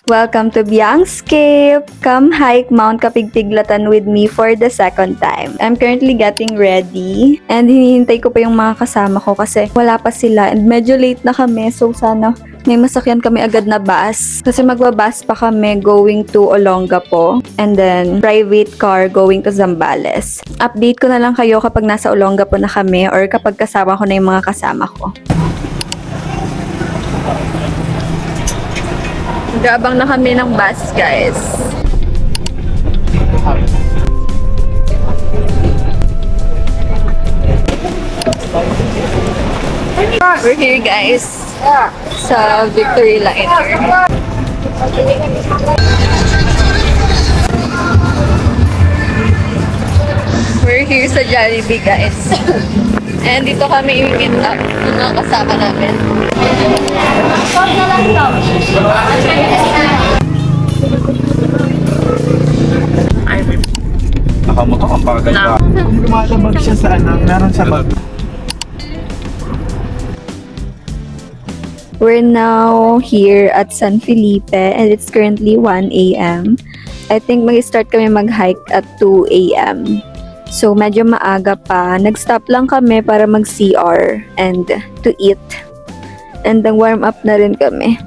Welcome to Biangscape! Come hike Mount Kapigtiglatan with me for the second time. I'm currently getting ready and hinihintay ko pa yung mga kasama ko kasi wala pa sila and medyo late na kami, so sana may masakyan kami agad na bus. Kasi magbabus pa kami going to Olongapo and then private car going to Zambales. Update ko na lang kayo kapag nasa Olongapo na kami or kapag kasama ko na yung mga kasama ko. Nag-aabang na kami ng bus, guys. We're here, guys. Sa Victory Liner. We're here sa Jollibee, guys. And dito kami i-meet up ng mga kasama namin. Nakamoto kang pagaganda. Lumalabag siya sa meron sa bag. We're now here at San Felipe and it's currently 1 a.m. I think mag-start kami mag-hike at 2 a.m. So, medyo maaga pa. Nag-stop lang kami para mag-CR and to eat. And nag-warm up na rin kami.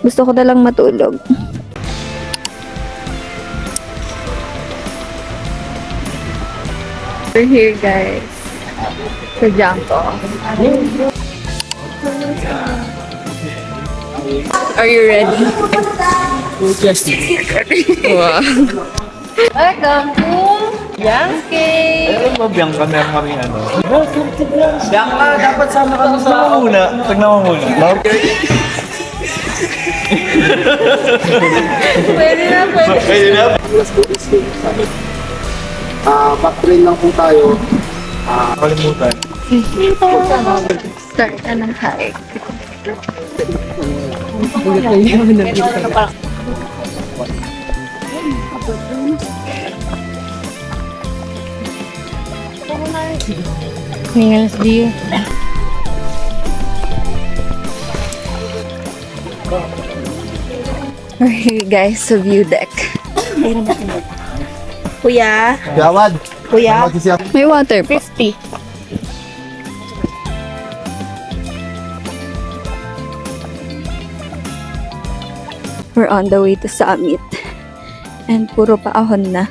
Gusto ko na lang matulog. We're here, guys. Sa Janko. Are you ready? Yes. Wow. Welcome to Biangscape! Alam mo, Bianca, meron kami ano. Welcome to Bianca. Bianca, dapat sama kami sa una. Tignan mo muna. Pwede na, pwede. Pwede na. Back-train lang po tayo. Kalimutan. Start na ng hike. Yes, dear. We're here, guys, sa view deck. Kuya? Gawad! Kuya? Magsisiyap. May water pa. 50. We're on the way to summit. And puro paahon na.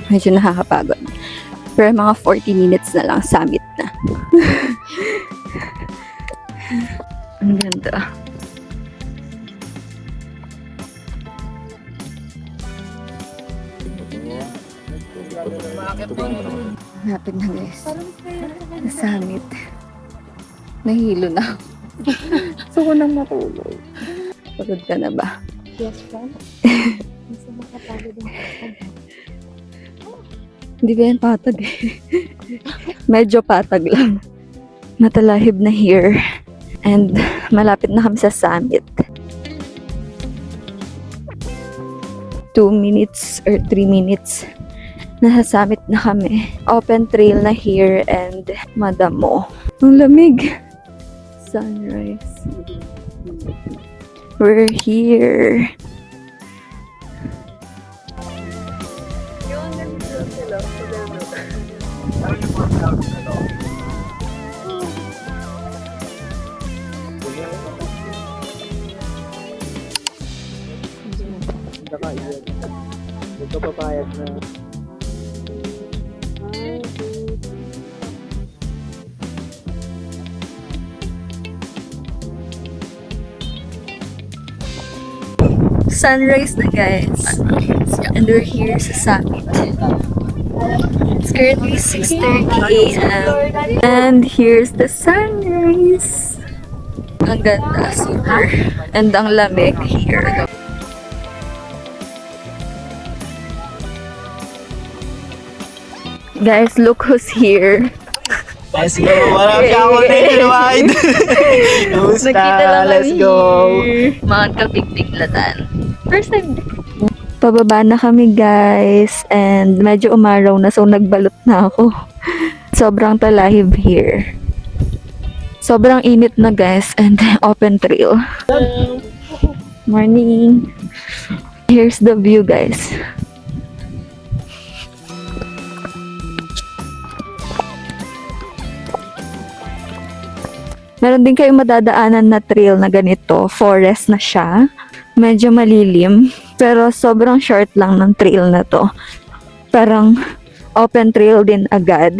Medyo nakakapagod. Pero mga 40 minutes na lang summit na. Ang ganda. Lapit na, guys. Sa summit. Nahilo na. Gusto ko nang matulog. Pagod ka na ba? Yes, friend. Gusto makapagod ang Hindi ba yan patag eh? Medyo patag lang. Matalahib na here. And malapit na kami sa summit. 2 minutes or 3 minutes. Nasa summit na kami. Open trail na here and madamo. Ang lamig. Sunrise. We're here. Magkapapayag na. Sunrise na, guys. And we're here sa summit. It's currently 6:30 a.m. And here's the sunrise. Ang ganda, super. And ang lamig here. Guys, look who's here. Let's go. Marami ako nationwide. Nakita lang Let's kami go. here. Mount Kapigtiglatan. First time. Pababa na kami, guys. And medyo umaraw na, so nagbalot na ako. Sobrang talahib here. Sobrang init na, guys, and open trail. Morning. Here's the view, guys. Meron din kayong madadaanan na trail na ganito. Forest na siya. Medyo malilim. Pero sobrang short lang ng trail na to. Parang open trail din agad.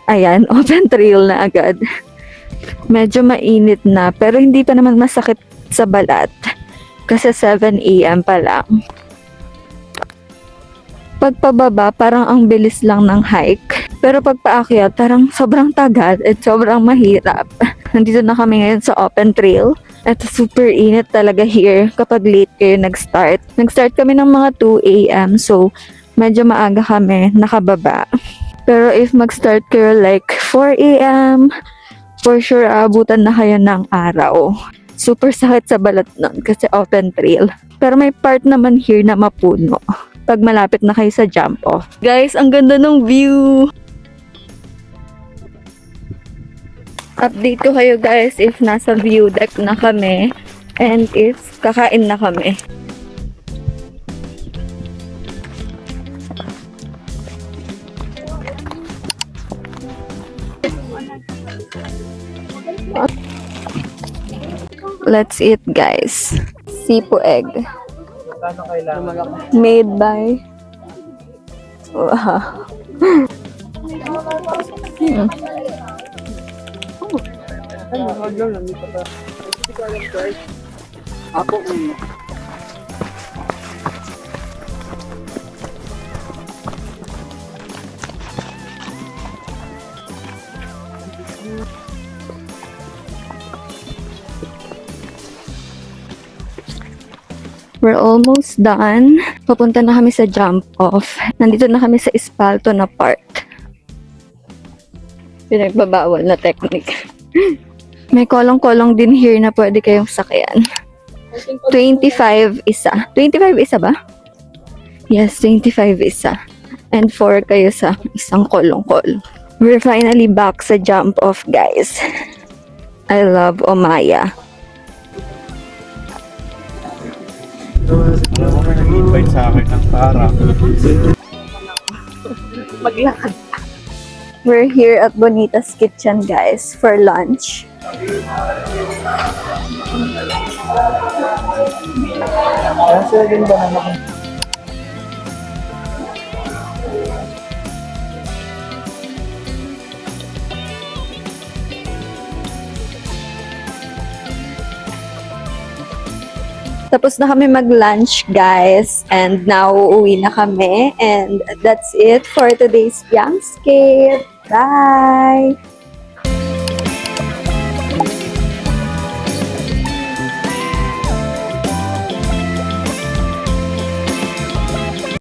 Ayan, open trail na agad. Medyo mainit na. Pero hindi pa naman masakit sa balat. Kasi 7 a.m. pa lang. Pagpababa, parang ang bilis lang ng hike. Pero pagpaakyat, parang sobrang tagal at sobrang mahirap. Nandito na kami ngayon sa open trail. At super init talaga here kapag late kayo nag-start. Nag-start kami ng mga 2 a.m. So, medyo maaga kami nakababa. Pero if mag-start kayo like 4 a.m., for sure aabutan na kayo ng araw. Super sakit sa balat nun kasi open trail. Pero may part naman here na mapuno pag malapit na kayo sa jump off. Guys, ang ganda ng view! Update ko kayo guys if nasa view deck na kami and if kakain na kami. Let's eat guys. Sipo egg. Made by wow. Ako, We're almost done. Papunta na kami sa jump off. Nandito na kami sa Espalto na park. Pinagbabawal na technique. May kolong-kolong din here na pwede kayong sakyan. 25 isa. 25 isa ba? Yes, 25 isa. And 4 kayo sa isang kolong-kolong. We're finally back sa jump off, guys. I love Omaya. Alam mo, may nag-invite sa akin ng para. Maglakad. We're here at Bonita's Kitchen, guys, for lunch. kasi ganda naman. Tapos na kami mag-lunch, guys. And now, uuwi na kami. And that's it for today's Youngscape. Bye!